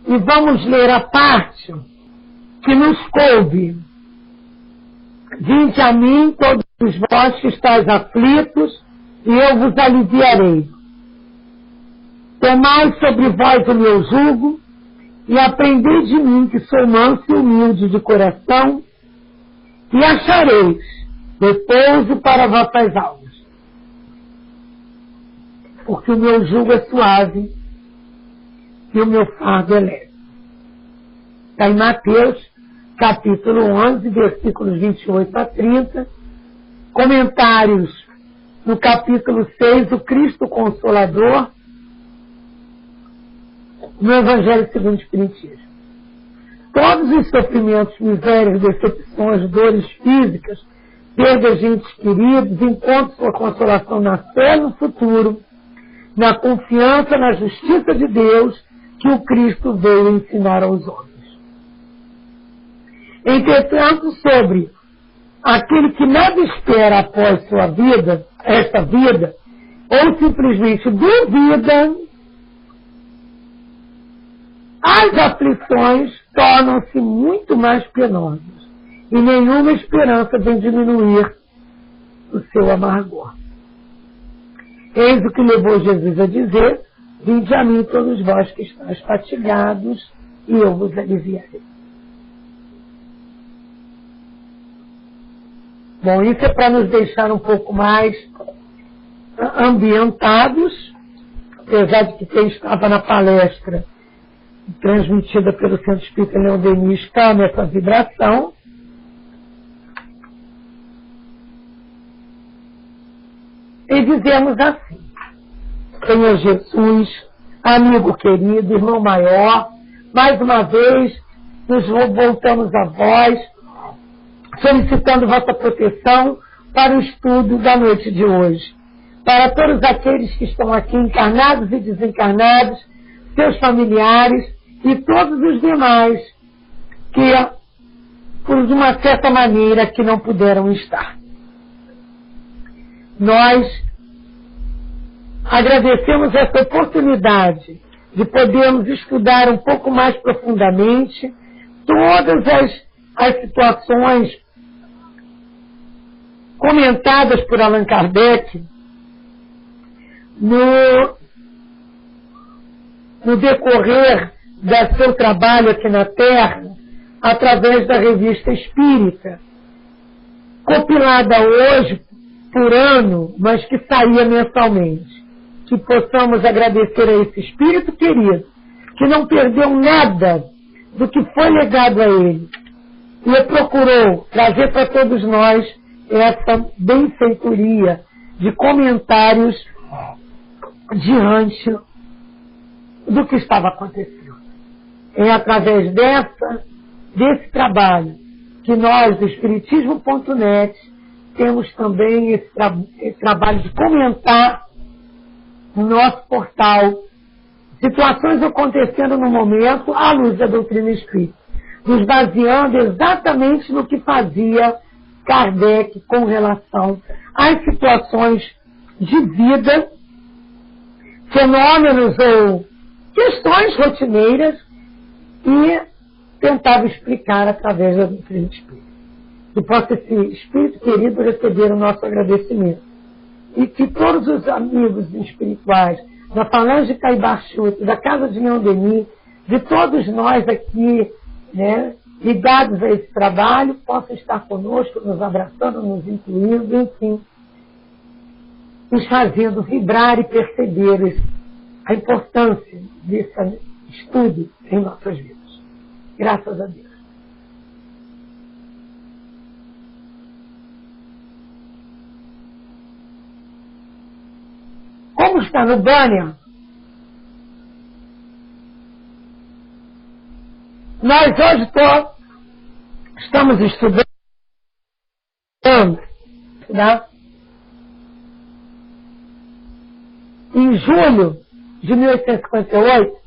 e vamos ler a parte que nos coube. Vinde a mim, todos vós que estáis aflitos, e eu vos aliviarei. Tomai sobre vós o meu jugo, e aprendei de mim, que sou manso e humilde de coração, e achareis repouso para vossas almas. Porque o meu jugo é suave e o meu fardo é leve. Está em Mateus, capítulo 11, versículos 28 a 30. Comentários no capítulo 6, o Cristo Consolador, no Evangelho segundo o Espiritismo. Todos os sofrimentos, misérias, decepções, dores físicas, perdas de entes queridos, encontram sua consolação na fé no futuro, na confiança na justiça de Deus que o Cristo veio ensinar aos homens. Entretanto, sobre aquele que nada espera após sua vida, esta vida, ou simplesmente duvida, as aflições tornam-se muito mais penosas e nenhuma esperança vem diminuir o seu amargor. Eis o que levou Jesus a dizer: vinde a mim todos vós que estáis fatigados e eu vos aliviarei. Bom, isso é para nos deixar um pouco mais ambientados, apesar de que quem estava na palestra transmitida pelo Centro Espírita Leão Denis está nessa vibração. E dizemos assim: Senhor Jesus, amigo querido, irmão maior, mais uma vez nos voltamos a vós, solicitando vossa proteção para o estudo da noite de hoje. Para todos aqueles que estão aqui, encarnados e desencarnados, seus familiares e todos os demais que, por uma certa maneira, que não puderam estar. Nós agradecemos essa oportunidade de podermos estudar um pouco mais profundamente todas as situações comentadas por Allan Kardec no decorrer do seu trabalho aqui na Terra, através da Revista Espírita, compilada hoje por ano, mas que saía mensalmente. Que possamos agradecer a esse Espírito querido, que não perdeu nada do que foi legado a ele, e procurou trazer para todos nós essa benfeitoria de comentários diante do que estava acontecendo. É através desse trabalho que nós, do Espiritismo.net, temos também esse trabalho de comentar no nosso portal situações acontecendo no momento à luz da doutrina espírita, nos baseando exatamente no que fazia Kardec com relação às situações de vida, fenômenos ou questões rotineiras, e tentava explicar através da doutrina espírita. Que possa esse Espírito querido receber o nosso agradecimento. E que todos os amigos espirituais da Falange Caibar Chute, da Casa de Leão Denis, de todos nós aqui, né, ligados a esse trabalho, possam estar conosco, nos abraçando, nos incluindo, enfim, nos fazendo vibrar e perceber a importância desse estudo em nossas vidas. Graças a Deus. Como está no banner, nós hoje estamos estudando, né, em julho de 1858,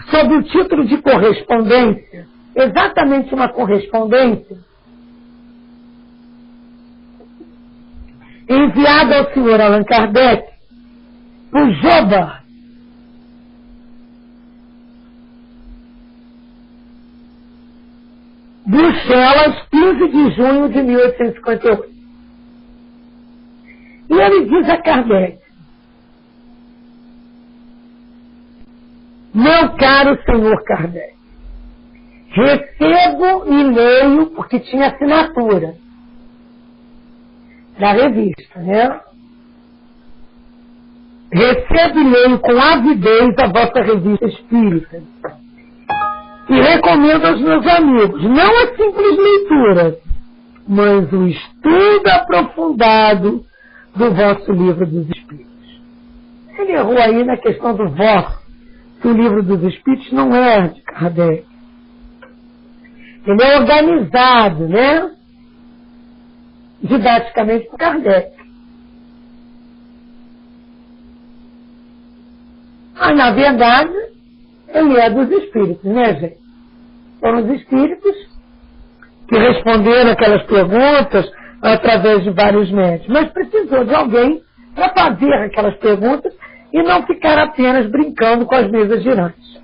sob o título de correspondência, exatamente uma correspondência, enviada ao senhor Allan Kardec por Joubert, Bruxelas, 15 de junho de 1858. E ele diz a Kardec: meu caro senhor Kardec, recebo e leio, porque tinha assinatura da revista, né? Recebo e leio com avidez a vossa revista espírita. E recomendo aos meus amigos, não a simples leitura, mas o estudo aprofundado do vosso livro dos Espíritos. Ele errou aí na questão do vosso, que o livro dos Espíritos não é de Kardec. Ele é organizado, né? Didaticamente por Kardec. Mas, na verdade, ele é dos Espíritos, né, gente? Foram os Espíritos que responderam aquelas perguntas através de vários médios. Mas precisou de alguém para fazer aquelas perguntas e não ficar apenas brincando com as mesas girantes.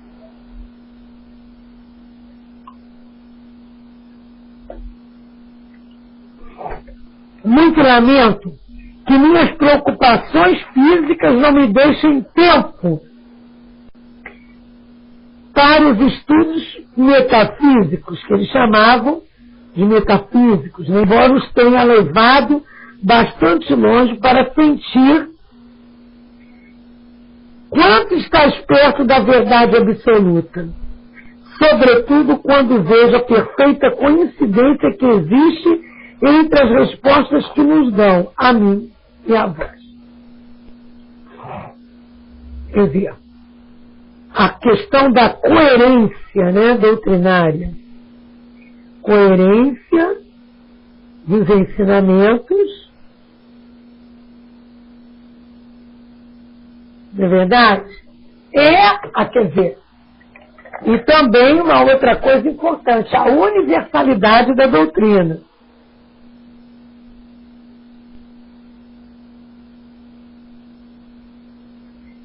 Muito lamento que minhas preocupações físicas não me deixem tempo para os estudos metafísicos, que eles chamavam de metafísicos, embora os tenha levado bastante longe para sentir quanto estás perto da verdade absoluta, sobretudo quando vejo a perfeita coincidência que existe entre as respostas que nos dão a mim e a vós. Quer dizer, a questão da coerência, né, doutrinária. Coerência dos ensinamentos, não é verdade? Quer dizer, e também uma outra coisa importante, a universalidade da doutrina.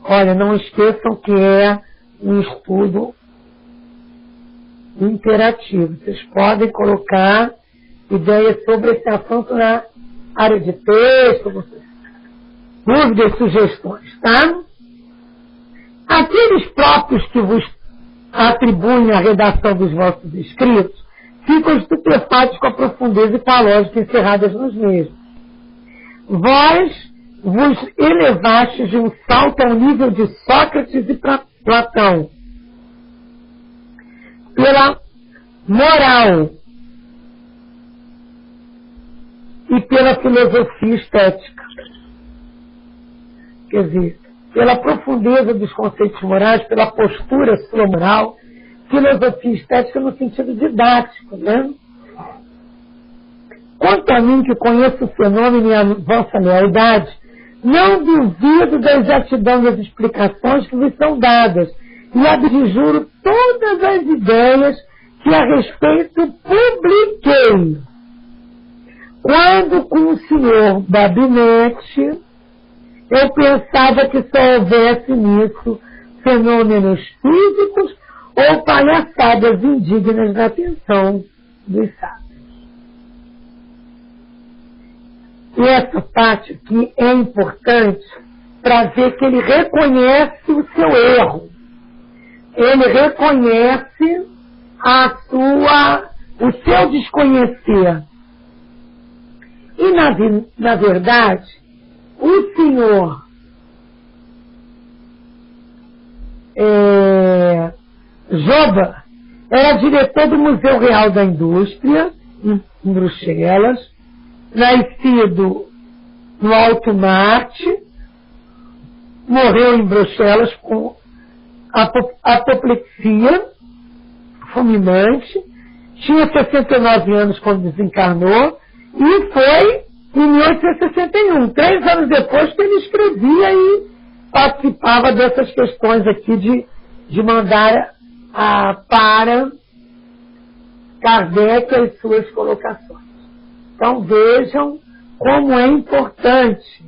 Olha, não esqueçam que é um estudo interativo. Vocês podem colocar ideias sobre esse assunto na área de texto, dúvidas, sugestões, tá? Aqueles próprios que vos atribuem a redação dos vossos escritos ficam estupefatos com a profundeza e com a lógica encerradas nos mesmos. Vós vos elevastes de um salto ao nível de Sócrates e Platão, pela moral e pela filosofia estética. Quer dizer, pela profundeza dos conceitos morais, pela postura sua moral, filosofia estética no sentido didático, né? Quanto a mim, que conheço o fenômeno e a vossa lealdade, não duvido da exatidão das explicações que vos são dadas e abjuro todas as ideias que a respeito publiquei. Quando com o senhor Babinete, eu pensava que só houvesse nisso fenômenos físicos ou palhaçadas indignas da atenção dos sábios. E essa parte aqui é importante para ver que ele reconhece o seu erro. Ele reconhece o seu desconhecer. E, na verdade, o senhor Joba era diretor do Museu Real da Indústria, em Bruxelas, nascido no Alto Marte, morreu em Bruxelas com apoplexia fulminante, tinha 69 anos quando desencarnou, e foi em 1861, 3 anos depois que ele escrevia e participava dessas questões aqui de mandar para Kardec as suas colocações. Então vejam como é importante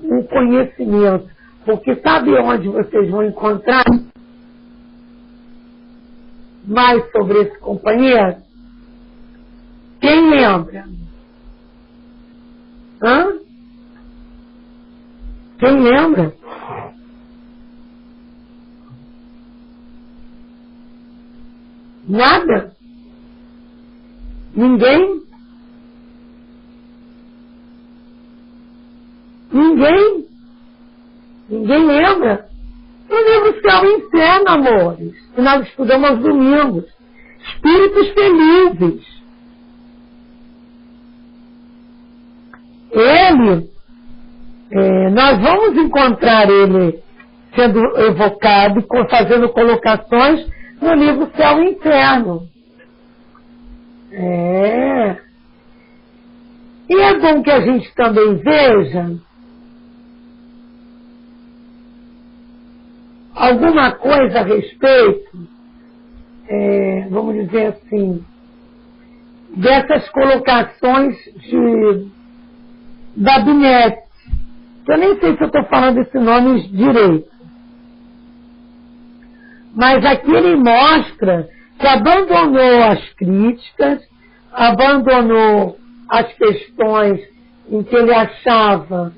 o conhecimento, porque sabe onde vocês vão encontrar? mais sobre esse companheiro? Quem lembra? Hã? Quem lembra? Nada? Ninguém? Ninguém? Ninguém lembra? O livro Céu e Inferno, amores, que nós estudamos aos domingos. Espíritos felizes. Ele, nós vamos encontrar ele sendo evocado, fazendo colocações no livro Céu e Inferno. E é bom que a gente também veja alguma coisa a respeito, vamos dizer assim, dessas colocações de Babinete. Eu nem sei se eu estou falando esse nome direito. Mas aqui ele mostra que abandonou as críticas, abandonou as questões em que ele achava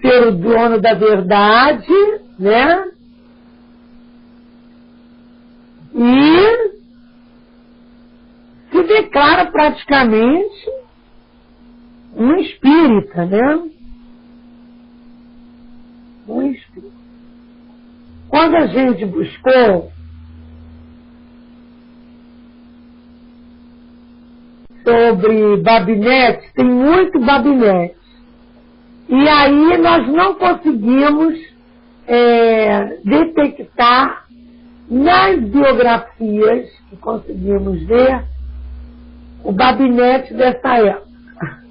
ser o dono da verdade, né? E se declara praticamente um espírita, né? Um espírita. Quando a gente buscou sobre Babinete, tem muito Babinete. E aí nós não conseguimos detectar nas biografias que conseguimos ver o Babinete dessa época.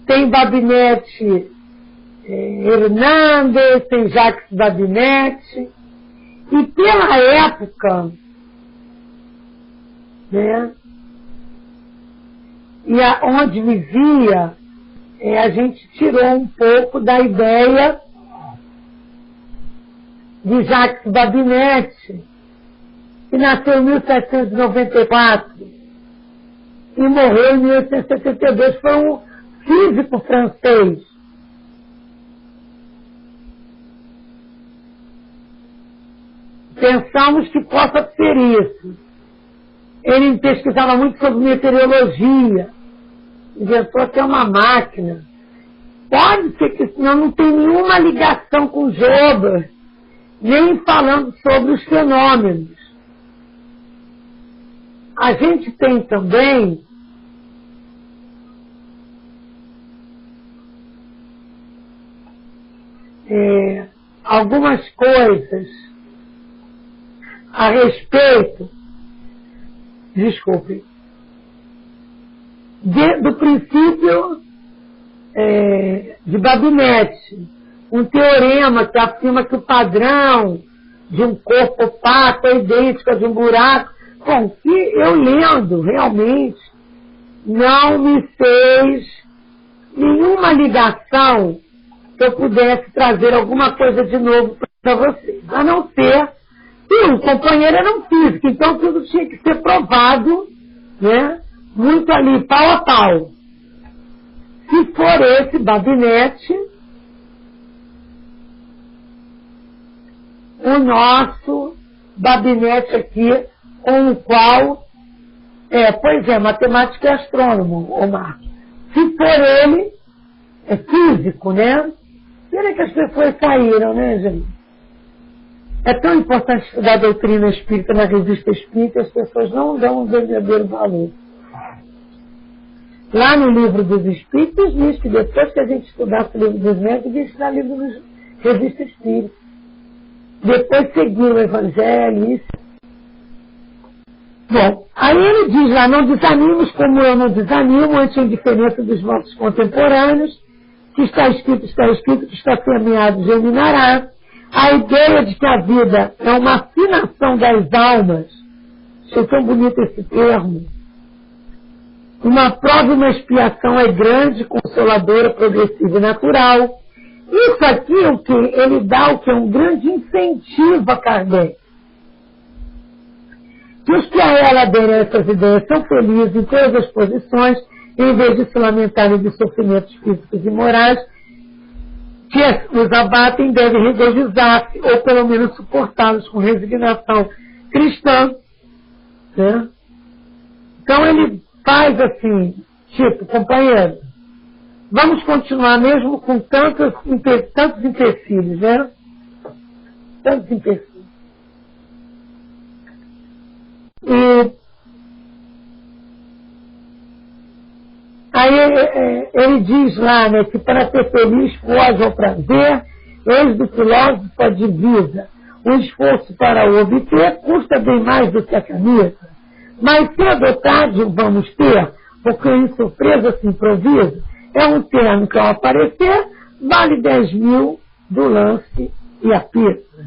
Tem Babinete Hernandes, tem Jacques Babinete, e pela época, né, e onde vivia, a gente tirou um pouco da ideia de Jacques Babinete, que nasceu em 1794 e morreu em 1872, foi um físico francês. Pensamos que possa ser isso. Ele pesquisava muito sobre meteorologia, inventou até uma máquina. Pode ser que senão não tem nenhuma ligação com Joba, nem falando sobre os fenômenos. A gente tem também algumas coisas a respeito, desculpe, do princípio de Babinete, um teorema que afirma que o padrão de um corpo opaco é idêntico a de um buraco. Bom, que eu lendo realmente não me fez nenhuma ligação que eu pudesse trazer alguma coisa de novo para vocês, a não ser que o companheiro era um físico, então tudo tinha que ser provado, né, muito ali, pau a pau. Se for esse Babinete, o nosso Babinete aqui, com o qual, pois é, matemático e astrônomo, Omar. Se for ele, é físico, né? Pena que as pessoas saíram, né, gente? É tão importante estudar a doutrina espírita na revista espírita, as pessoas não dão um verdadeiro valor. Lá no livro dos Espíritos diz que depois que a gente estudasse o livro dos médicos, devia estudar o livro dos revista espírita. Depois seguir o Evangelho, isso. Bom, aí ele diz lá, não desanimos como eu não desanimo ante a indiferença dos nossos contemporâneos, que está escrito, que está semeado, germinará. A ideia de que a vida é uma afinação das almas, achei tão bonito esse termo, uma prova e uma expiação é grande, consoladora, progressiva e natural. Isso aqui é o que ele dá, o que é um grande incentivo a Kardec. Que os que a ela aderem a essas ideias são felizes em todas as posições, em vez de se lamentarem de sofrimentos físicos e morais, que os abatem, devem regozijar-se, ou pelo menos suportá-los com resignação cristã. Né? Então ele faz assim, tipo, companheiro, vamos continuar mesmo com tantos empecilhos, né? Tantos empecilhos. E aí ele diz lá, né, que para ser feliz foge ao prazer, eis do filósofo a divisa. O esforço para o obter custa bem mais do que a camisa. Mas cedo ou tarde vamos ter, porque em surpresa se improvisa, é um terno que ao aparecer vale 10.000 do lance e a pizza.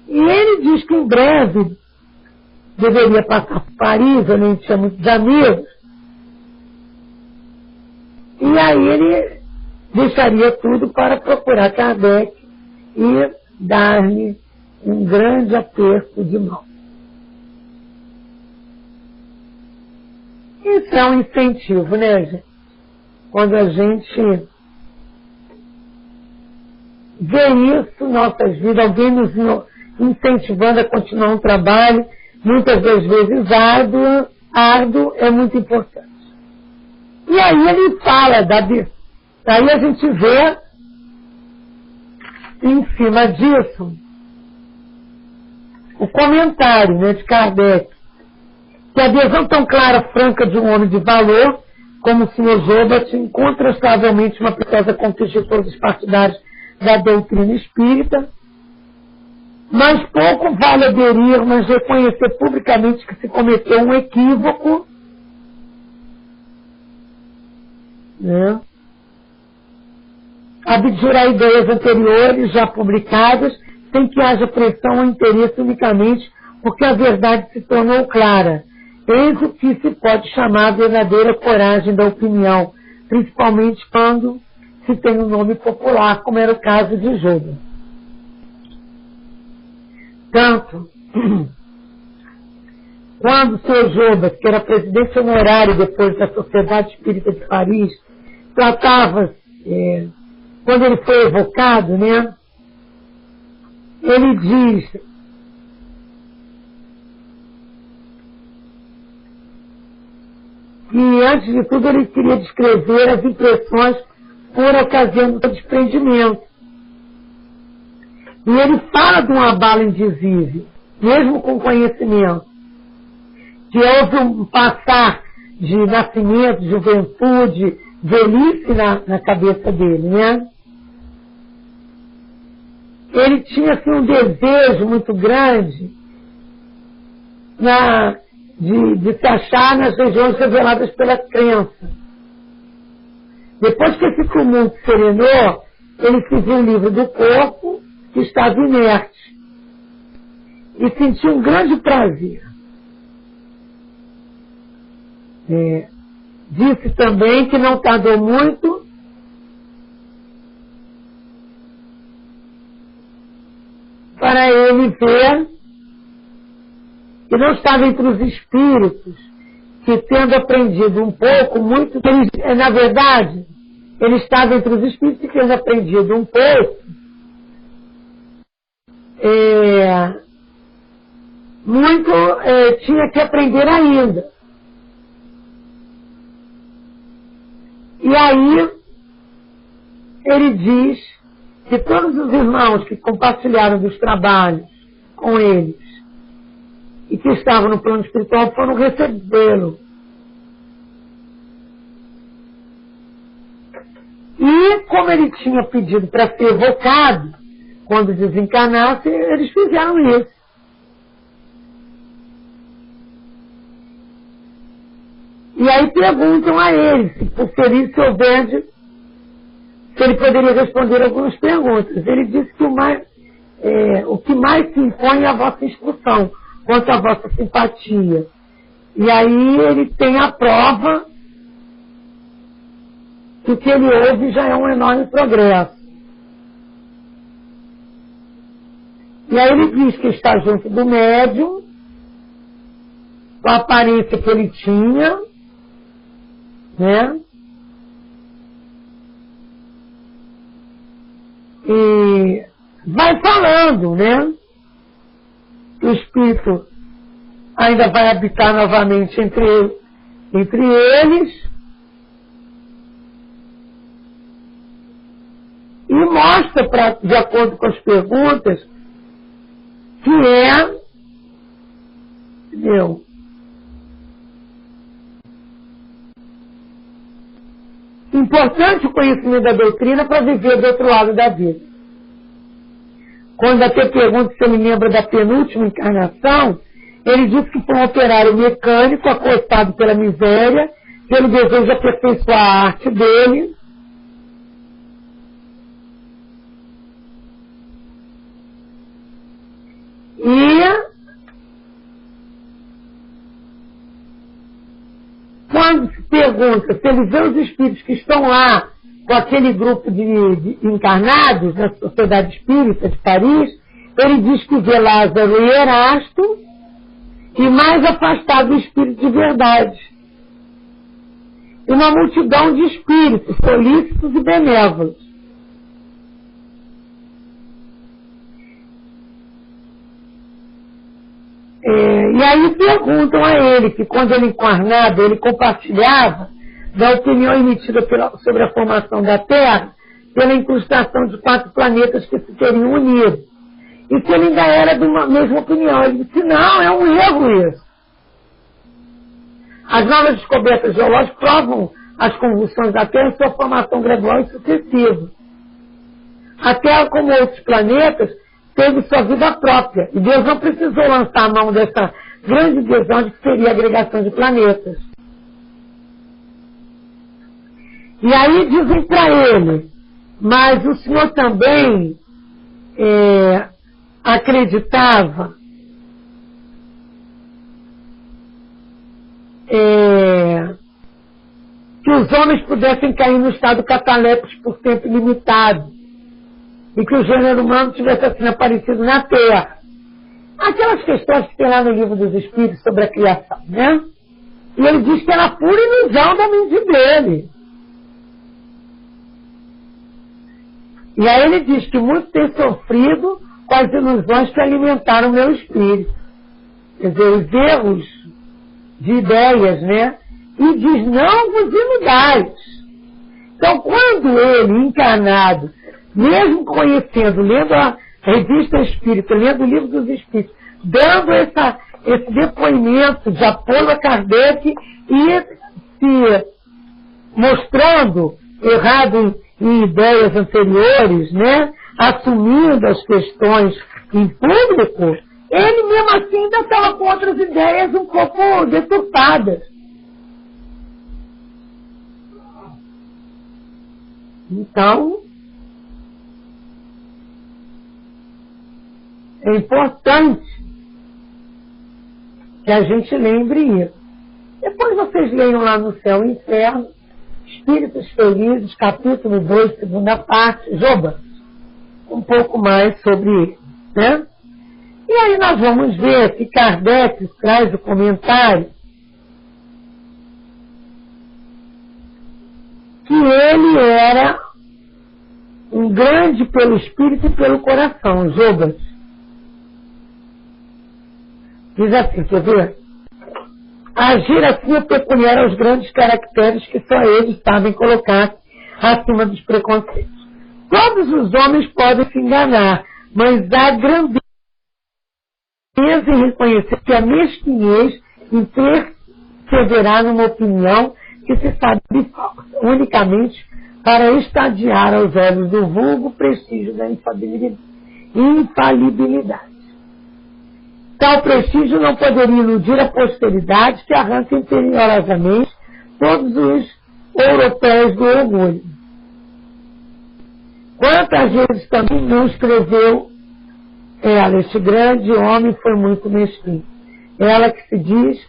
E ele diz que em breve deveria passar por Paris, onde a gente tinha muitos amigos, e aí ele deixaria tudo para procurar Kardec e dar-lhe um grande aperto de mão. Isso é um incentivo, né, gente? Quando a gente vê isso em nossas vidas, alguém nos incentivando a continuar um trabalho, muitas das vezes árduo, é muito importante. E aí ele fala aí a gente vê em cima disso o comentário, né, de Kardec, que a adesão tão clara, franca de um homem de valor como o Sr. Jobat, incontrastavelmente uma preciosa conquista de todos os partidários da doutrina espírita, mas pouco vale aderir, mas reconhecer publicamente que se cometeu um equívoco, né? Abjurar ideias anteriores já publicadas, sem que haja pressão ou interesse unicamente, porque a verdade se tornou clara. Eis o que se pode chamar a verdadeira coragem da opinião, principalmente quando se tem um nome popular, como era o caso de Jobat. Tanto, quando o Sr. Jobat, que era presidente honorário depois da Sociedade Espírita de Paris, tratava, quando ele foi evocado, né, ele diz que, antes de tudo, ele queria descrever as impressões por ocasião do desprendimento. E ele fala de um abalo indizível, mesmo com conhecimento, que houve um passar de nascimento, juventude, velhice na cabeça dele, né? Ele tinha assim, um desejo muito grande de se achar nas regiões reveladas pela crença. Depois que esse tumulto serenou, ele se viu livre do corpo, que estava inerte, e sentiu um grande prazer. Disse também que não tardou muito para ele ver que não estava entre os espíritos, que tendo aprendido um pouco, muito, na verdade, ele estava entre os espíritos que tendo aprendido um pouco, tinha que aprender ainda. E aí, ele diz que todos os irmãos que compartilharam dos trabalhos com eles e que estavam no plano espiritual foram recebê-lo. E, como ele tinha pedido para ser evocado, quando desencarnasse, eles fizeram isso. E aí perguntam a ele, se por Felício Ouverde, se ele poderia responder algumas perguntas. Ele disse que o que mais se impõe é a vossa instrução, quanto à vossa simpatia. E aí ele tem a prova que o que ele ouve já é um enorme progresso. E aí ele diz que está junto do médium, com a aparência que ele tinha, né? E vai falando, né? O espírito ainda vai habitar novamente entre eles e mostra, de acordo com as perguntas, que é, entendeu? Importante o conhecimento da doutrina para viver do outro lado da vida. Quando até pergunta se ele lembra da penúltima encarnação, ele diz que foi um operário mecânico acostado pela miséria, pelo desejo de aperfeiçoar a arte dele. E quando se pergunta se ele vê os espíritos que estão lá com aquele grupo de encarnados na Sociedade Espírita de Paris, ele diz que vê Lázaro e Erasto e mais afastado o espírito de verdade. E uma multidão de espíritos solícitos e benévolos. E aí perguntam a ele que quando ele encarnado, ele compartilhava da opinião emitida sobre a formação da Terra pela incrustação de 4 planetas que se teriam unido. E se ele ainda era de uma mesma opinião. Ele disse, não, é um erro isso. As novas descobertas geológicas provam as convulsões da Terra e sua formação gradual e sucessiva. A Terra, como outros planetas, teve sua vida própria. E Deus não precisou lançar a mão dessa grande desordem que seria a agregação de planetas. E aí dizem para ele, mas o senhor também acreditava que os homens pudessem cair no estado cataléptico por tempo limitado e que o gênero humano tivesse assim aparecido na Terra. Aquelas questões que tem lá no livro dos Espíritos sobre a criação, né? E ele diz que era pura ilusão da mente dele. E aí ele diz que muito tem sofrido com as ilusões que alimentaram o meu espírito. Quer dizer, os erros de ideias, né? E diz, não vos iludais. Então, quando ele, encarnado, mesmo conhecendo, lendo a Revista Espírita, lendo o Livro dos Espíritos, dando esse depoimento de apoio a Kardec e se mostrando errado em ideias anteriores, né? Assumindo as questões em público, ele mesmo assim ainda estava com outras ideias um pouco deturpadas. Então, é importante que a gente lembre isso. Depois vocês leiam lá no Céu e Inferno, Espíritos Felizes, capítulo 2, segunda parte, Joba, um pouco mais sobre ele, né? E aí nós vamos ver que Kardec traz o comentário que ele era um grande pelo espírito e pelo coração, Jobas. Diz assim, quer ver? Agir assim é peculiar aos grandes caracteres que só eles sabem colocar acima dos preconceitos. Todos os homens podem se enganar, mas há grandeza em reconhecer que a mesquinhez em perseverar numa opinião que se sabe falsa, unicamente para estadiar aos olhos do vulgo o prestígio da infalibilidade. Tal prestígio não poderia iludir a posteridade que arranca imperiosamente todos os europeus do orgulho. Quantas vezes também não escreveu ela, este grande homem foi muito mesquinho. Ela que se diz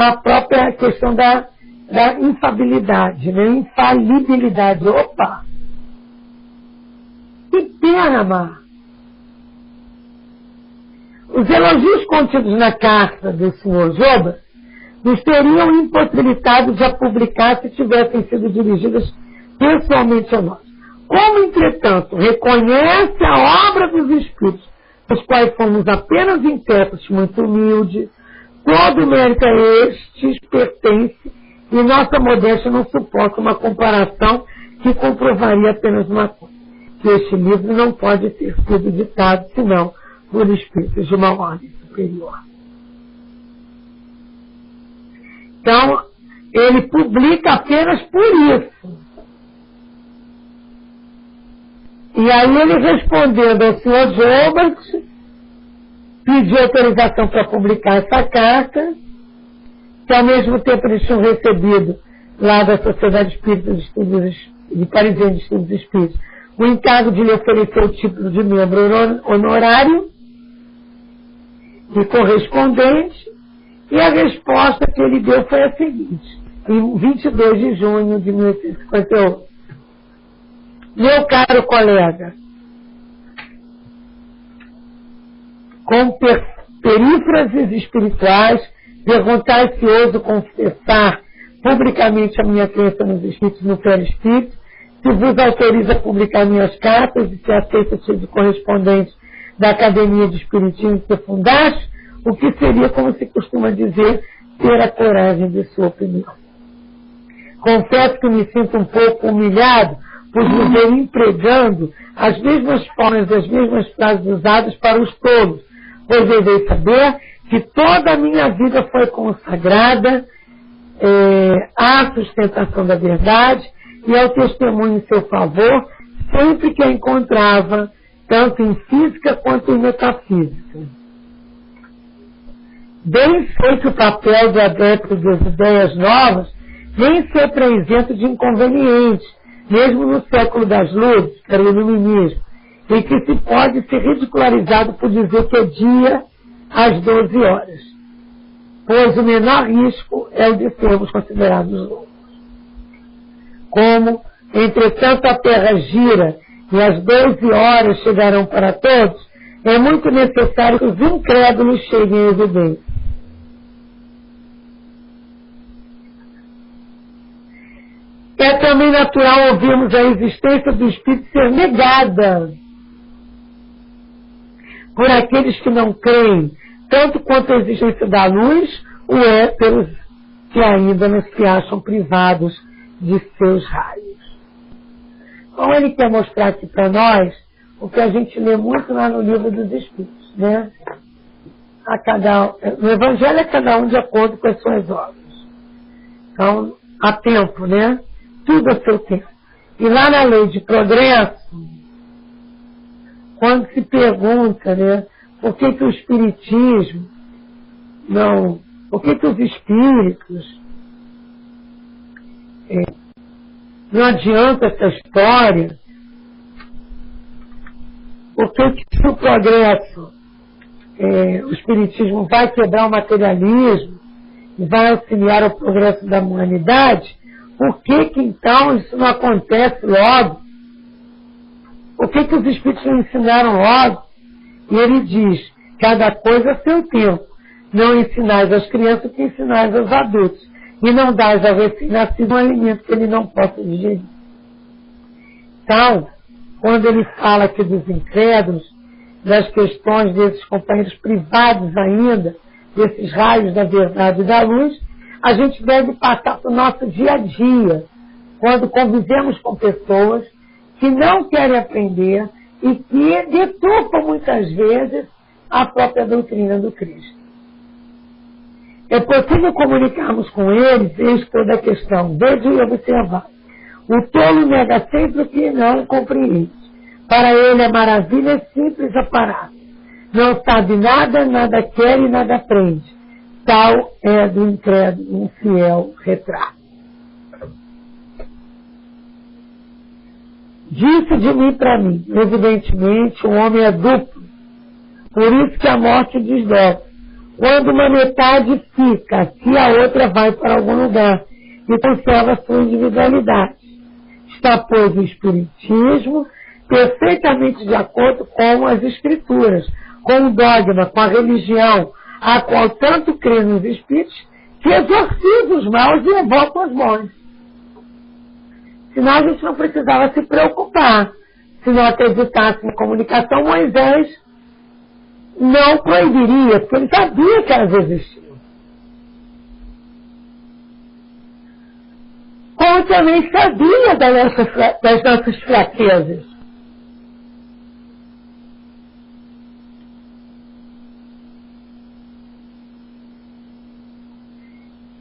a própria questão da infabilidade, né? Infalibilidade. Opa! Que pena, Mar! Os elogios contidos na carta do Sr. Joba nos teriam impossibilitado de a publicar se tivessem sido dirigidas pessoalmente a nós. Como, entretanto, reconhece a obra dos Espíritos, dos quais fomos apenas intérpretes muito humildes, todo o mérito a estes pertence e nossa modéstia não suporta uma comparação que comprovaria apenas uma coisa, que este livro não pode ter sido ditado senão por espíritos de uma ordem superior. Então, ele publica apenas por isso. E aí ele, respondendo ao Sr. Joubert, pediu autorização para publicar essa carta, que ao mesmo tempo eles tinham recebido lá da Sociedade Espírita de Estudos de Parisiense de Estudos Espíritos o encargo de lhe oferecer o título de membro honorário e correspondente, e a resposta que ele deu foi a seguinte, em 22 de junho de 1858. Meu caro colega, com perífrases espirituais, perguntar-se ouso confessar publicamente a minha crença nos espíritos no perispírito, se vos autoriza a publicar minhas cartas e se aceita o título correspondente da Academia de Espiritismo que fundaste, o que seria, como se costuma dizer, ter a coragem de sua opinião. Confesso que me sinto um pouco humilhado por me ver empregando as mesmas formas e as mesmas frases usadas para os tolos, pois devei saber que toda a minha vida foi consagrada à sustentação da verdade e ao testemunho em seu favor, sempre que a encontrava, tanto em física quanto em metafísica. Bem sei que o papel do adepto das ideias novas nem sempre é isento de inconvenientes, mesmo no século das luzes, que era o iluminismo, em que se pode ser ridicularizado por dizer que é dia às 12 horas, pois o menor risco é o de sermos considerados loucos. Como, entretanto, a Terra gira e as 12 horas chegarão para todos, é muito necessário que os incrédulos cheguem à evidência. É também natural ouvirmos a existência do Espírito ser negada por aqueles que não creem, tanto quanto a existência da luz, o é pelos que ainda não se acham privados de seus raios. Então ele quer mostrar aqui para nós o que a gente lê muito lá no Livro dos Espíritos, né? No Evangelho é cada um de acordo com as suas obras. Então, há tempo, né? Tudo a seu tempo. E lá na Lei de Progresso, quando se pergunta, né, por que o Espiritismo não, por que os Espíritos não adianta essa história, porque se o progresso, o Espiritismo vai quebrar o materialismo e vai auxiliar o progresso da humanidade, por que então isso não acontece logo? Por que os Espíritos não ensinaram logo? E ele diz, cada coisa a seu tempo. Não ensinais às crianças o que ensinais aos adultos. E não dás ao recém-nascido um alimento que ele não possa digerir. Então, quando ele fala aqui dos incrédulos, das questões desses companheiros privados ainda, desses raios da verdade e da luz, a gente deve passar para o nosso dia a dia, quando convivemos com pessoas que não querem aprender e que deturpam muitas vezes a própria doutrina do Cristo. É possível comunicarmos com eles, eis toda a questão, veja e observar. O tolo nega sempre o que não compreende. Para ele a maravilha é simples aparato. Não sabe nada, nada quer e nada aprende. Tal é do incrédulo um fiel retrato. Disse de mim para mim, evidentemente, o homem é duplo. Por isso que a morte o desdobra. quando uma metade fica, se a outra vai para algum lugar e conserva a sua individualidade. Está, pois, o Espiritismo perfeitamente de acordo com as Escrituras, com o dogma, com a religião, a qual tanto crê nos espíritos, que exorciza os maus e evoca os bons. Senão a gente não precisava se preocupar. Se não acreditasse na comunicação, Moisés não proibiria, porque ele sabia que elas existiam. Como também sabia das nossas fraquezas.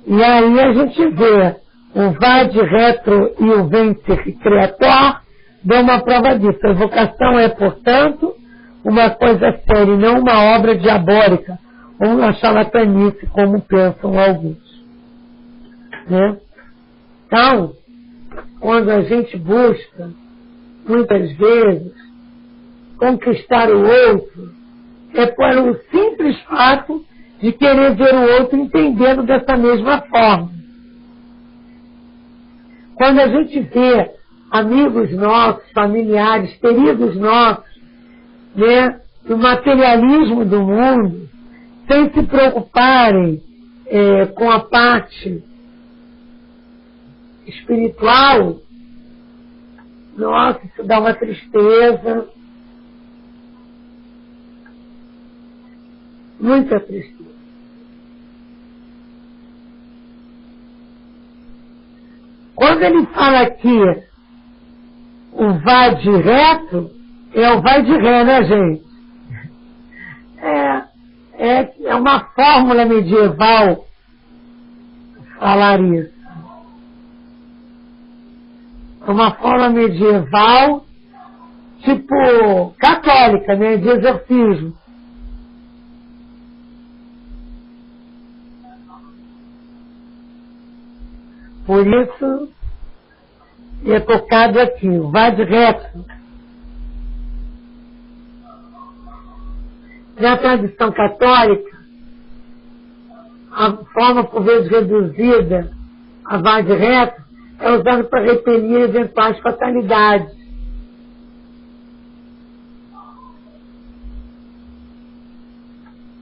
E aí a gente vê o Vade Retro e o Vencer Creator dão uma prova disso. A evocação é, portanto, uma coisa séria e não uma obra diabólica ou uma charlatanice, como pensam alguns. Né? Então, quando a gente busca, muitas vezes, conquistar o outro, é por um simples fato de querer ver o outro entendendo dessa mesma forma. Quando a gente vê amigos nossos, familiares, queridos nossos, né, no materialismo do mundo, sem se preocuparem com a parte espiritual, nossa, isso dá uma tristeza, muita tristeza. Quando ele fala aqui o vai direto, é o vai de ré, né, gente? É uma fórmula medieval falar isso. É uma fórmula medieval tipo católica, né, de exorcismo. Por isso, é tocado aqui, o vai direto. Na tradição católica, a forma por vezes reduzida a vai direto é usada para repelir eventuais fatalidades.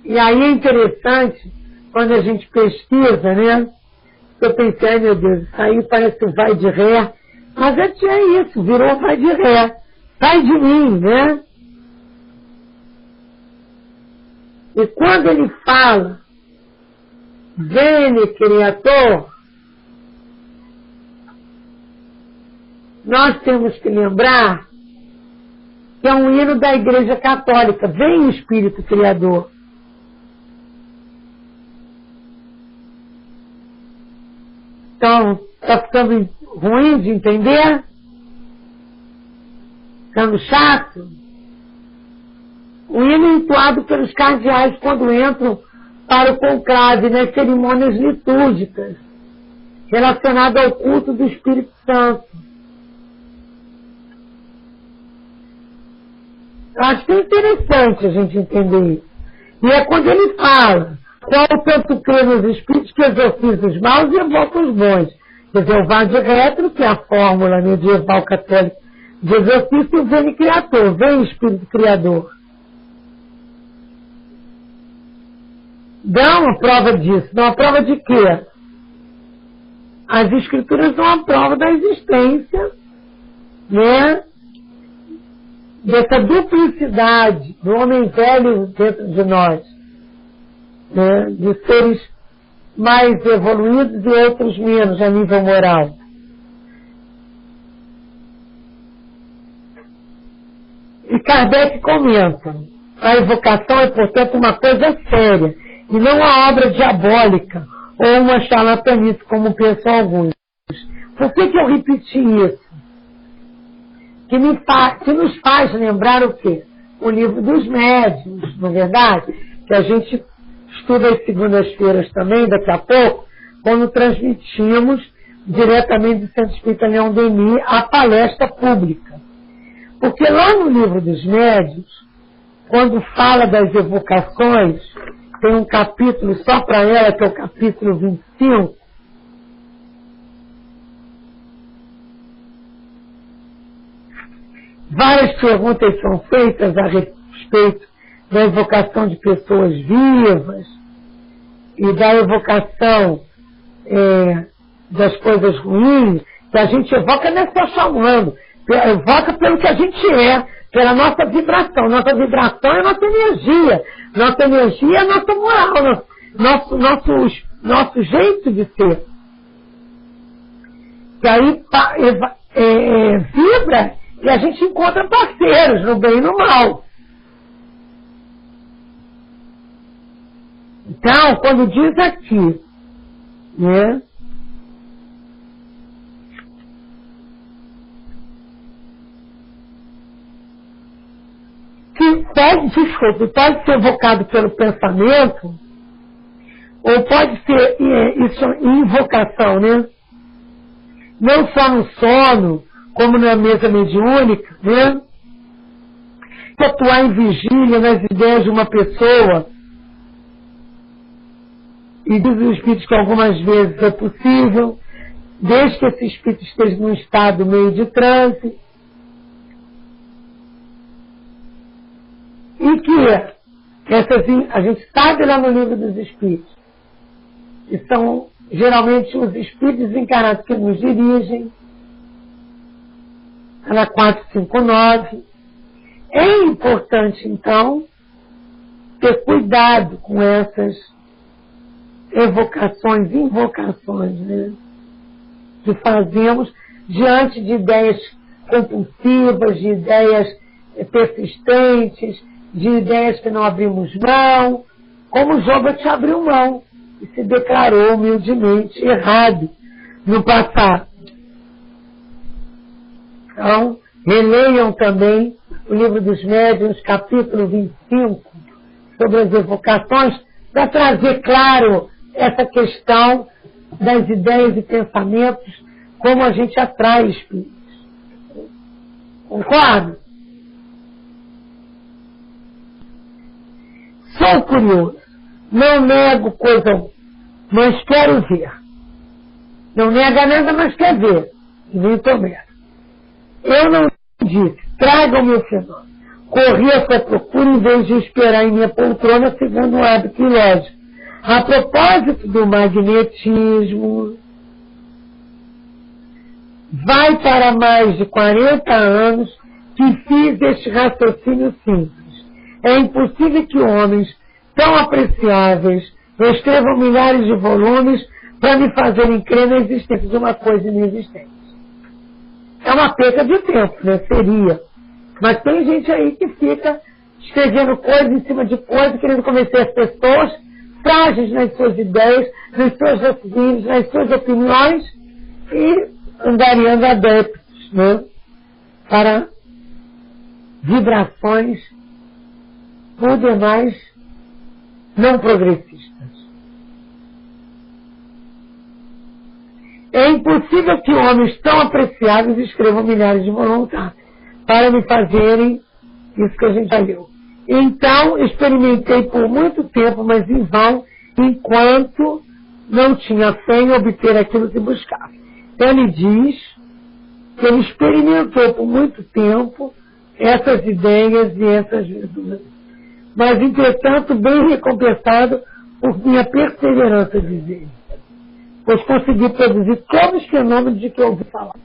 E aí é interessante, quando a gente pesquisa, né? Eu pensei, ai meu Deus, isso aí parece o vai de ré. Mas já tinha isso, virou vai de ré. Sai de mim, né? E quando ele fala, Vene Criator, nós temos que lembrar que é um hino da Igreja Católica. Vem Espírito Criador. Então, está ficando ruim de entender? Ficando chato? O hino é entoado pelos cardeais quando entram para o conclave nas cerimônias litúrgicas relacionadas ao culto do Espírito Santo. Eu acho que é interessante a gente entender isso. E é quando ele fala: qual tanto crê nos espíritos que exorciza os maus e evoca os bons. Quer dizer, o Vade Retro, que é a fórmula medieval católica de exorcismo, e o Vene Criator, vem Espírito Criador. Dá uma prova disso. Dá uma prova de quê? As Escrituras dão uma prova da existência, né, dessa duplicidade do homem velho dentro de nós, né, de seres mais evoluídos e outros menos a nível moral. E Kardec comenta: a evocação é, portanto, uma coisa séria e não uma obra diabólica ou uma charlatanice, como pensam alguns. Por que eu repeti isso? Que nos faz lembrar o quê? O livro dos médiuns, não é verdade? Que a gente estuda às segundas-feiras também, daqui a pouco, quando transmitimos diretamente do Centro Espírita Leão Denis a palestra pública. Porque lá no livro dos médiuns, quando fala das evocações, tem um capítulo só para ela, que é o capítulo 25. Várias perguntas são feitas a respeito da evocação de pessoas vivas e da evocação das coisas ruins, que a gente evoca não é só chamando, evoca pelo que a gente é, pela nossa vibração. Nossa vibração é nossa energia. Nossa energia é nossa moral, nosso jeito de ser. Que aí vibra e a gente encontra parceiros no bem e no mal. Então, quando diz aqui, né? Que pode ser evocado pelo pensamento, ou pode ser isso invocação, né? Não só no sono, como na mesa mediúnica, né? Atuar em vigília nas ideias de uma pessoa, e diz o Espírito que algumas vezes é possível, desde que esse Espírito esteja num estado meio de transe, e que a gente sabe lá no livro dos Espíritos, que são geralmente os Espíritos encarnados que nos dirigem, na 459. É importante, então, ter cuidado com essas evocações, invocações, né, que fazemos diante de ideias compulsivas, de ideias persistentes, de ideias que não abrimos mão, como Jobat abriu mão e se declarou humildemente errado no passado. Então, releiam também o livro dos Médiuns, capítulo 25, sobre as evocações, para trazer claro essa questão das ideias e pensamentos, como a gente atrai espíritos. Concordo? Sou curioso, não nego coisa alguma, mas quero ver. Não nega nada, mas quer ver. E nem prometo. Eu não disse, tragam-me o fenômeno. Corri a sua procura em vez de esperar em minha poltrona segundo o hábito ilógico. A propósito do magnetismo, vai para mais de 40 anos que fiz este raciocínio simples. É impossível que homens tão apreciáveis escrevam milhares de volumes para me fazerem crer na existência de uma coisa inexistente. É uma perca de tempo, né? Seria. Mas tem gente aí que fica escrevendo coisa em cima de coisa, querendo convencer as pessoas, frágeis nas suas ideias, nos seus raciocínios, nas suas opiniões, e angariando adeptos, né? Para vibrações por demais não progressistas. É impossível que homens tão apreciados escrevam milhares de volumes para me fazerem isso que a gente já leu. Então, experimentei por muito tempo, mas em vão, enquanto não tinha fé em obter aquilo que buscava. Então, ele diz que ele experimentou por muito tempo essas ideias e essas virtudes. Mas, entretanto, bem recompensado por minha perseverança, diz ele. Pois consegui produzir todos os fenômenos de que eu ouvi falar.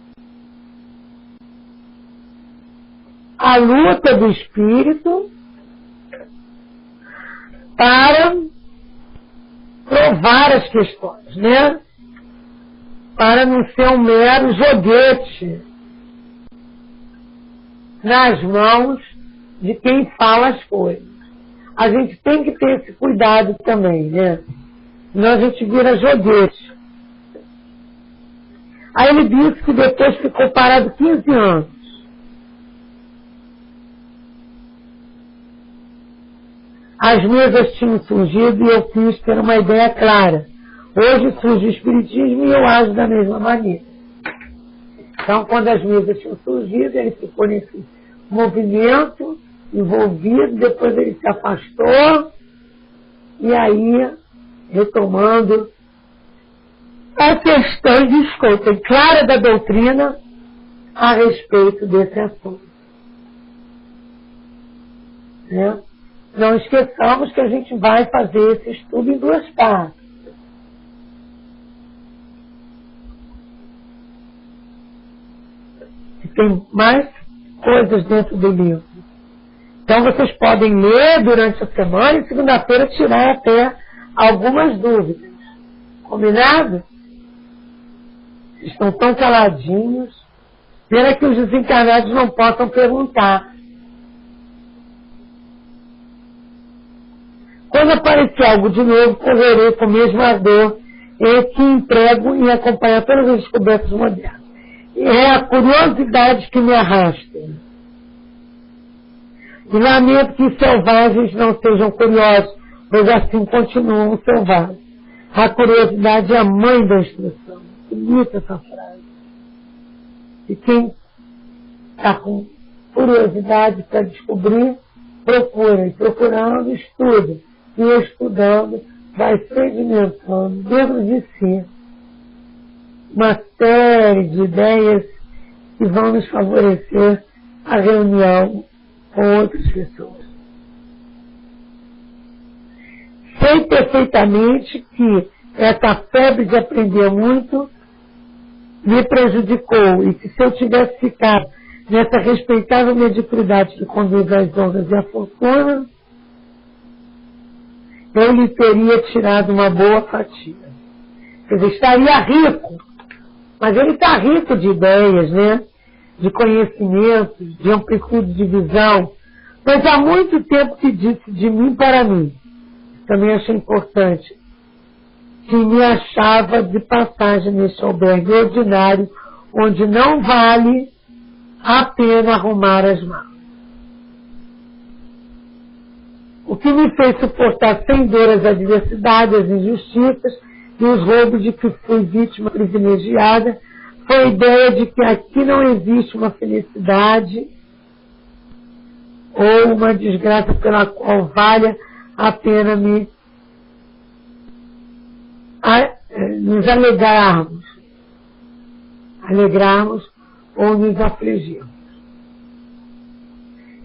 A luta do espírito para provar as questões, né? Para não ser um mero joguete nas mãos de quem fala as coisas. A gente tem que ter esse cuidado também, né? Senão a gente vira joguete. Aí ele disse que depois ficou parado 15 anos. As mesas tinham surgido e eu quis ter uma ideia clara. Hoje surge o Espiritismo e eu ajo da mesma maneira. Então, quando as mesas tinham surgido, ele ficou nesse movimento, envolvido, depois ele se afastou E aí, retomando, a questão, desculpem, clara da doutrina a respeito desse assunto. Né? Não esqueçamos que a gente vai fazer esse estudo em 2 partes. E tem mais coisas dentro do livro. Então vocês podem ler durante a semana e segunda-feira tirar até algumas dúvidas. Combinado? Estão tão caladinhos. Pena que os desencarnados não possam perguntar. Quando aparecer algo de novo, correrei com o mesmo ardor que emprego em acompanhar todas as descobertas modernas. É a curiosidade que me arrasta. E lamento que selvagens não sejam curiosos, pois assim continuam selvagens. A curiosidade é a mãe da instrução. Bonita essa frase. E quem está com curiosidade para descobrir, procura. E procurando, estuda. E estudando, vai sedimentando dentro de si uma série de ideias que vão nos favorecer a reunião com outras pessoas. Sei perfeitamente que essa febre de aprender muito me prejudicou e que se eu tivesse ficado nessa respeitável mediocridade que conduz às honras e à fortuna, eu lhe teria tirado uma boa fatia. Quer dizer, estaria rico, mas ele está rico de ideias, né? De conhecimentos, de amplitude de visão. Mas há muito tempo que disse de mim para mim, também achei importante, que me achava de passagem neste albergue ordinário, onde não vale a pena arrumar as malas. O que me fez suportar sem dor as adversidades, as injustiças e os roubos de que fui vítima privilegiada foi a ideia de que aqui não existe uma felicidade ou uma desgraça pela qual valha a pena nos alegrarmos ou nos afligirmos.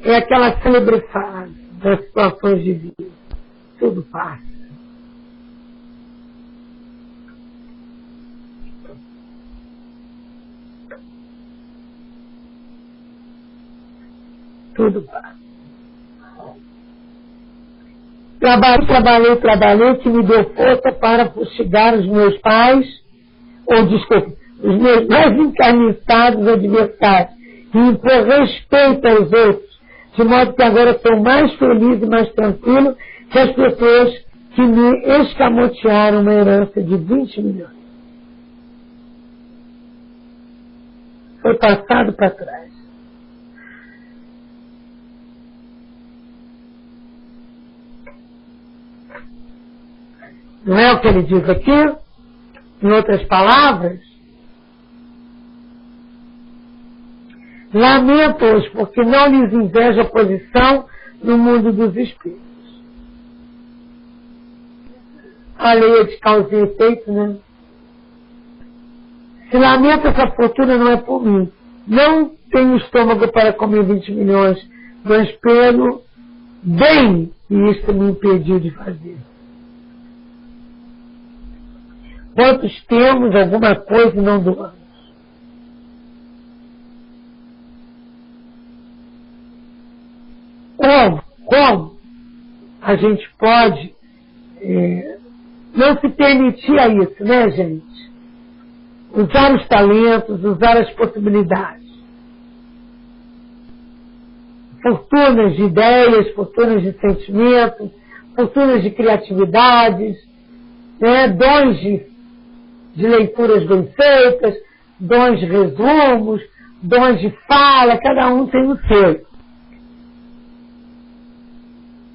É aquela célebre frase das situações de vida. Tudo passa. Tudo passa. Trabalhei, que me deu força para fustigar os meus pais, os meus mais encarniçados adversários, e impor respeito aos outros, de modo que agora sou mais feliz e mais tranquilo que as pessoas que me escamotearam uma herança de 20 milhões. Foi passado para trás. Não é o que ele diz aqui? Em outras palavras, lamento-os porque não lhes invejo a posição no mundo dos espíritos. A lei de causa e efeito, né? Se lamento essa fortuna não é por mim. Não tenho estômago para comer 20 milhões, mas pelo bem que isto me impediu de fazer. Quantos temos alguma coisa e não doamos? Como a gente pode não se permitir a isso, né, gente? Usar os talentos, usar as possibilidades. Fortunas de ideias, fortunas de sentimentos, fortunas de criatividades, né? Dons de leituras bem feitas, dons de resumos, dons de fala, cada um tem o seu.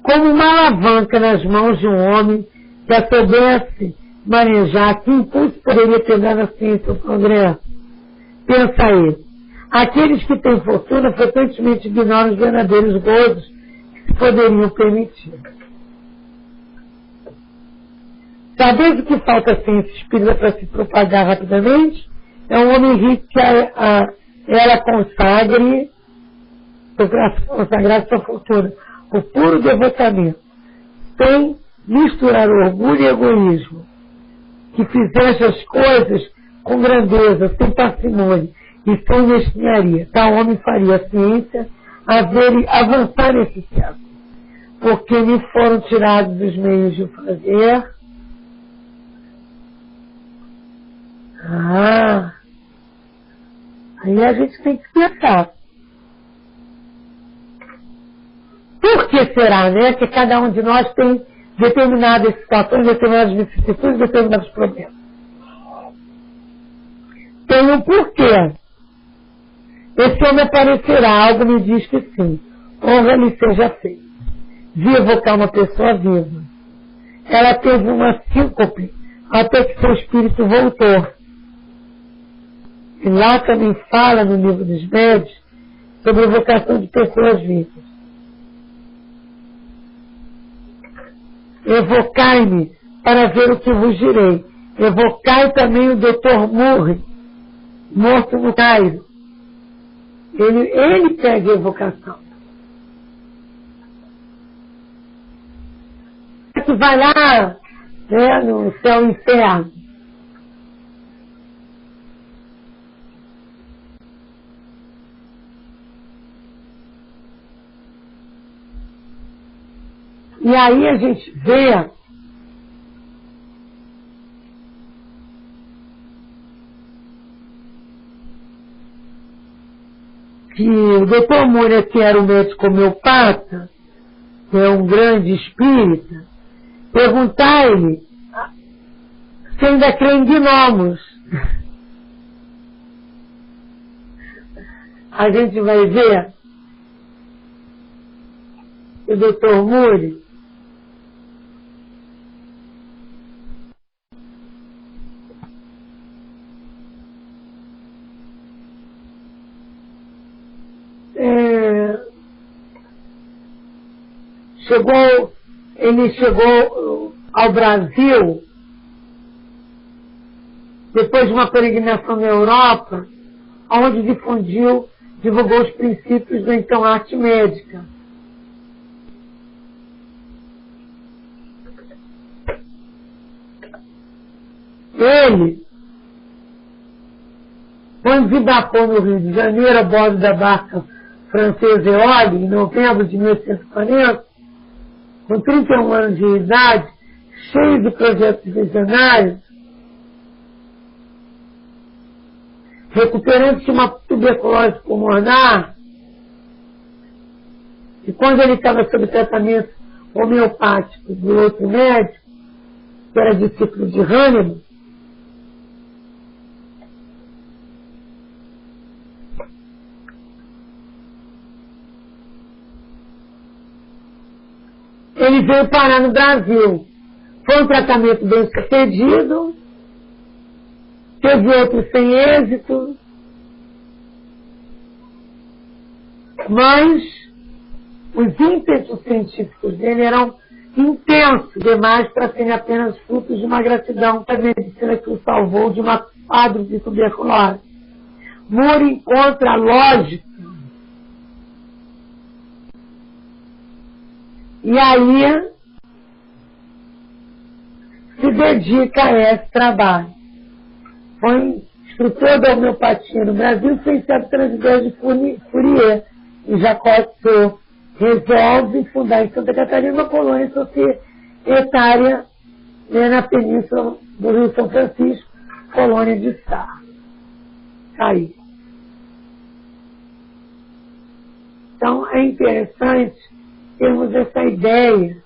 Como uma alavanca nas mãos de um homem que a soubesse manejar, que impulso poderia pegar na ciência ou progresso? Pensa ele. Aqueles que têm fortuna frequentemente ignoram os verdadeiros gozos que se poderiam permitir. Talvez o que falta ciência espírita para se propagar rapidamente é um homem rico que ela consagre sua fortuna por puro devotamento, sem misturar orgulho e egoísmo, que fizesse as coisas com grandeza, sem parcimônia e sem mesquinharia. Tal homem faria a ciência avançar nesse século, porque me foram tirados os meios de fazer. Aí a gente tem que pensar. Por que será, né? Que cada um de nós tem determinadas situações, determinadas vicissitudes, determinados problemas. Tem um porquê. Esse homem aparecerá, algo me diz que sim. Honra-lhe seja feita. Vi evocar uma pessoa viva. Ela teve uma síncope até que seu espírito voltou. E lá também fala no livro dos médios sobre a evocação de pessoas vivas. Evocai-me para ver o que vos direi. Evocai também o Dr. Murray, morto no Cairo. Ele pede a evocação. Que vai lá, né, no céu e inferno. E aí a gente vê que o Dr. Moura, que era um médico homeopata, que é um grande espírita, perguntar-lhe se ainda crê em gnomos. A gente vai ver o Dr. Moura ele chegou ao Brasil depois de uma peregrinação na Europa, onde divulgou os princípios da então arte médica. Ele, quando desembarcou no Rio de Janeiro a bordo da barca francesa Eole, em novembro de 1840, com 31 anos de idade, cheio de projetos visionários, recuperando-se uma tuberculose pulmonar, e quando ele estava sob tratamento homeopático de outro médico, que era discípulo de Hannibal, ele veio parar no Brasil. Foi um tratamento bem sucedido, teve outro sem êxito, mas os ímpetos científicos dele eram intensos demais para serem apenas frutos de uma gratidão para a medicina que o salvou de uma quadro de tuberculose. Moore encontra a lógica. E aí se dedica a esse trabalho. Foi instrutor da homeopatia no Brasil, influenciado pelas ideias de Fourier. E Jacques Cousteau resolve fundar em Santa Catarina uma colônia societária, né, na península do Rio São Francisco, colônia de Sá. Aí. Então é interessante termos essa ideia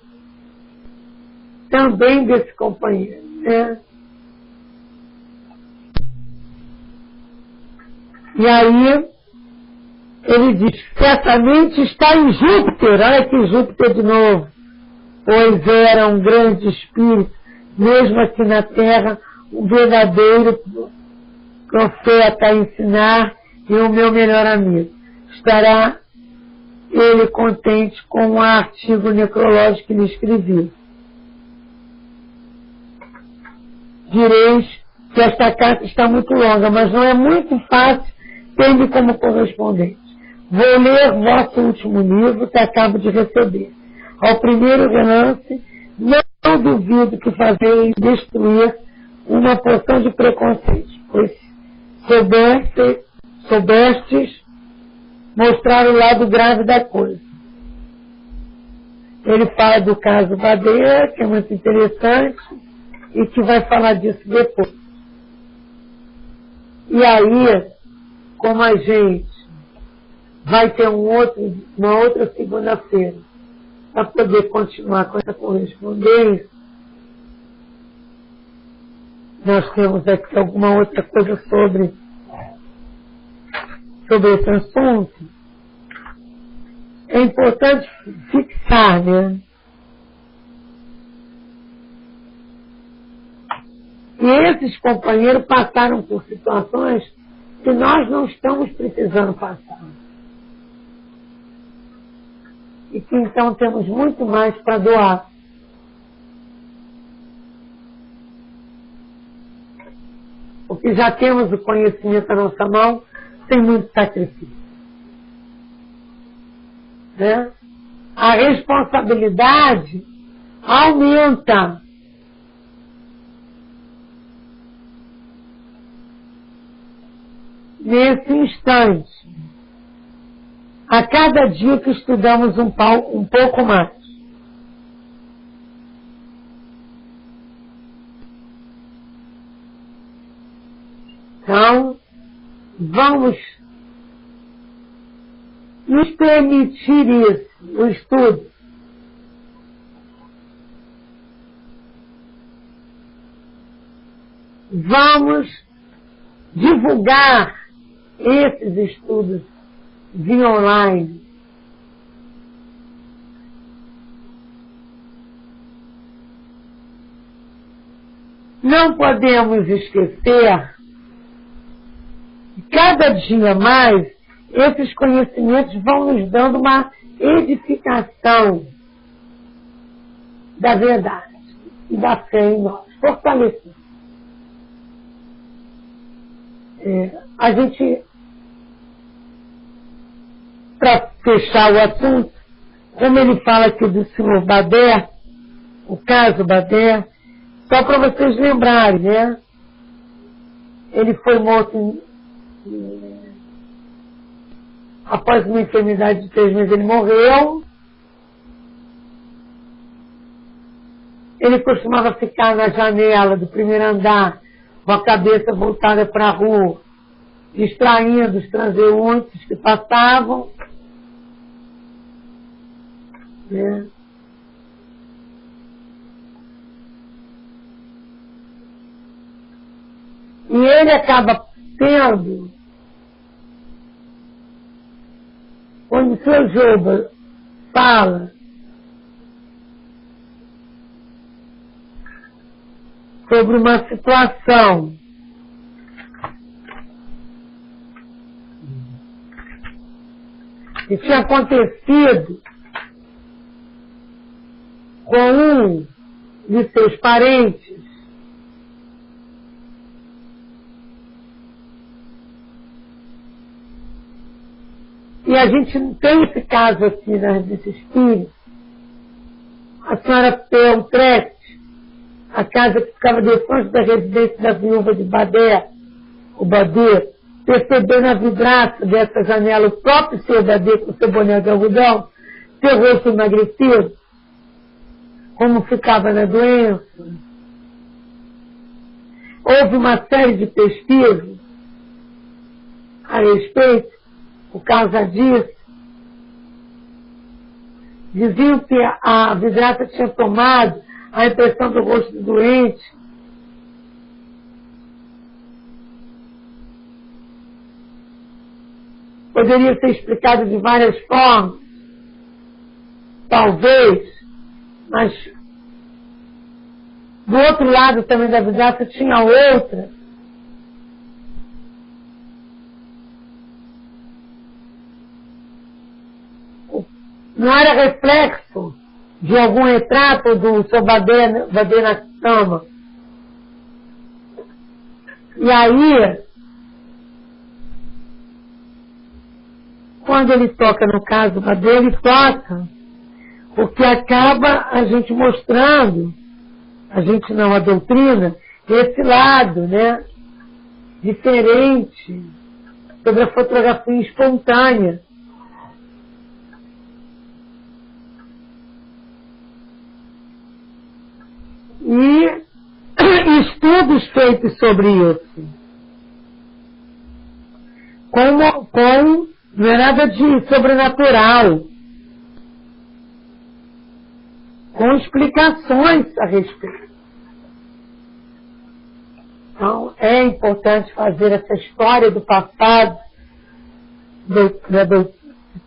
também desse companheiro, né? E aí ele diz, certamente está em Júpiter, olha que Júpiter de novo, pois era um grande espírito, mesmo aqui na Terra, um verdadeiro profeta a ensinar e o meu melhor amigo. Estará ele contente com o artigo necrológico que lhe escrevi. direis que esta carta está muito longa, mas não é muito fácil ter-me como correspondente. Vou ler vosso último livro que acabo de receber. Ao primeiro relance, não duvido que fazeis destruir uma porção de preconceitos, pois soubestes mostrar o lado grave da coisa. Ele fala do caso Badeia, que é muito interessante, e que vai falar disso depois. E aí, como a gente vai ter uma outra segunda-feira para poder continuar com essa correspondência, nós temos aqui alguma outra coisa sobre esse assunto. É importante fixar, né? E esses companheiros passaram por situações que nós não estamos precisando passar. E que então temos muito mais para doar. Porque já temos o conhecimento na nossa mão sem muito sacrifício. Né? A responsabilidade aumenta. Nesse instante, a cada dia que estudamos um pouco mais. Então, vamos nos permitir isso, o estudo. Vamos divulgar esses estudos via online. Não podemos esquecer que cada dia mais esses conhecimentos vão nos dando uma edificação da verdade e da fé em nós, fortalecendo. A gente, para fechar o assunto, como ele fala aqui do senhor Badé, o caso Badé, só para vocês lembrarem, né? Ele foi morto após uma enfermidade de 3 meses, ele morreu. Ele costumava ficar na janela do primeiro andar, com a cabeça voltada para a rua, distraindo os transeuntes que passavam. Né? E ele acaba tendo, quando o seu Juba fala sobre uma situação que tinha acontecido com um de seus parentes, e a gente não tem esse caso aqui nesse espírito, a senhora Peltrete, a casa que ficava de frente da residência da viúva de Badé, o Badê, percebendo a vidraça dessa janela, o próprio seu Badê com seu boné de algodão, seu rosto emagrecido, como ficava na doença. Houve uma série de pesquisas a respeito, por causa disso. Diziam que a vidraça tinha tomado a impressão do rosto do doente. Poderia ser explicado de várias formas, talvez, mas do outro lado também da vidraça tinha outra. Não era reflexo de algum retrato do seu Badê na cama. E aí, quando ele toca no caso dele, ele toca, porque acaba a gente mostrando, a gente não, a doutrina, esse lado, né, diferente, sobre a fotografia espontânea. E estudos feitos sobre isso. Não é nada de sobrenatural. Com explicações a respeito. Então, é importante fazer essa história do passado,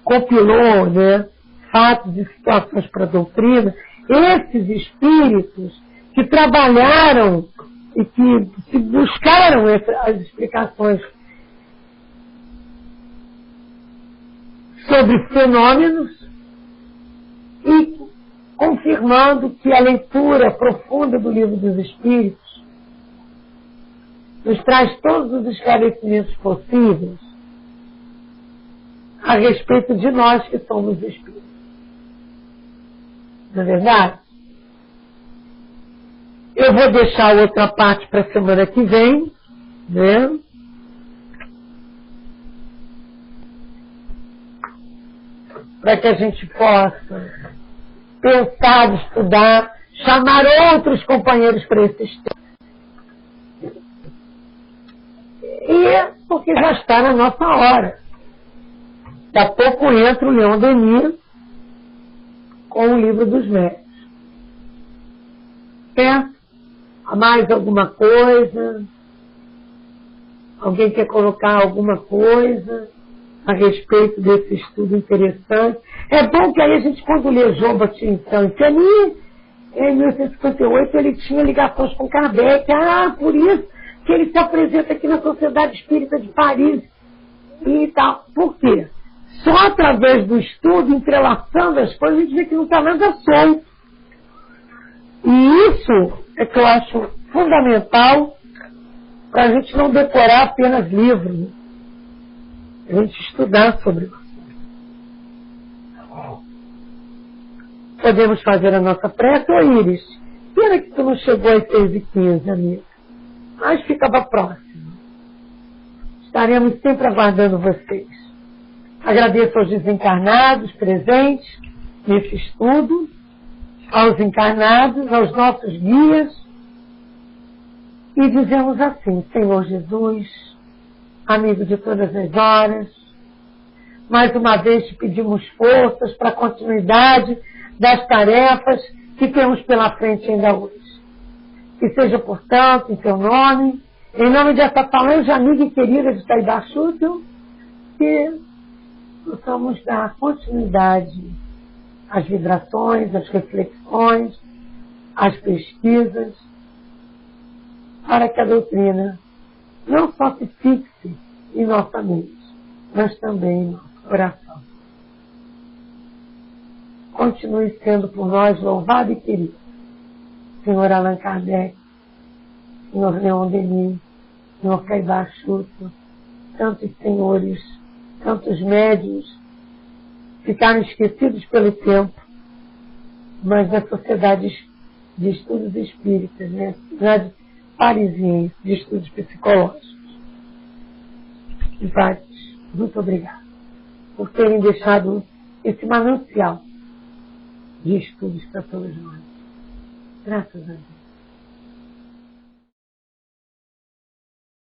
compilou, né, fatos e situações para a doutrina. Esses espíritos que trabalharam e que buscaram as explicações sobre fenômenos e confirmando que a leitura profunda do Livro dos Espíritos nos traz todos os esclarecimentos possíveis a respeito de nós que somos espíritos. Não é verdade? Eu vou deixar outra parte para a semana que vem, né? Para que a gente possa pensar, estudar, chamar outros companheiros para esse estudo. E porque já está na nossa hora. Daqui a pouco entra o Leon Denis com o Livro dos Médiuns. Certo? Mais alguma coisa? Alguém quer colocar alguma coisa a respeito desse estudo interessante? É bom que aí a gente, quando lê João Batista em em 1858, ele tinha ligações com Kardec. Ah, por isso que ele se apresenta aqui na Sociedade Espírita de Paris e tal. Por quê? Só através do estudo, entrelaçando as coisas, a gente vê que não está nada solto. E isso é que eu acho fundamental para a gente não decorar apenas livros, a gente estudar sobre isso. Podemos fazer a nossa prece, ô Iris. Pena que tu não chegou às 6h15, amiga. Mas ficava próximo. Estaremos sempre aguardando vocês. Agradeço aos desencarnados presentes nesse estudo, aos encarnados, aos nossos guias, e dizemos assim: Senhor Jesus, amigo de todas as horas, mais uma vez te pedimos forças para a continuidade das tarefas que temos pela frente ainda hoje. Que seja, portanto, em teu nome, em nome dessa falange amiga e querida de Taibachuto, que possamos dar continuidade às vibrações, às reflexões, às pesquisas, para que a doutrina não só se fixe em nossa mente, mas também em nosso coração. Continue sendo por nós louvado e querido, Senhor Allan Kardec, Senhor Leon Denis, Senhor Taibachuto, tantos senhores, tantos médios, ficaram esquecidos pelo tempo, mas na Sociedade de Estudos Espíritas, né? Sociedade Parisiense de Estudos Psicológicos. E vários, muito obrigada por terem deixado esse manancial de estudos para todos nós. Graças a Deus.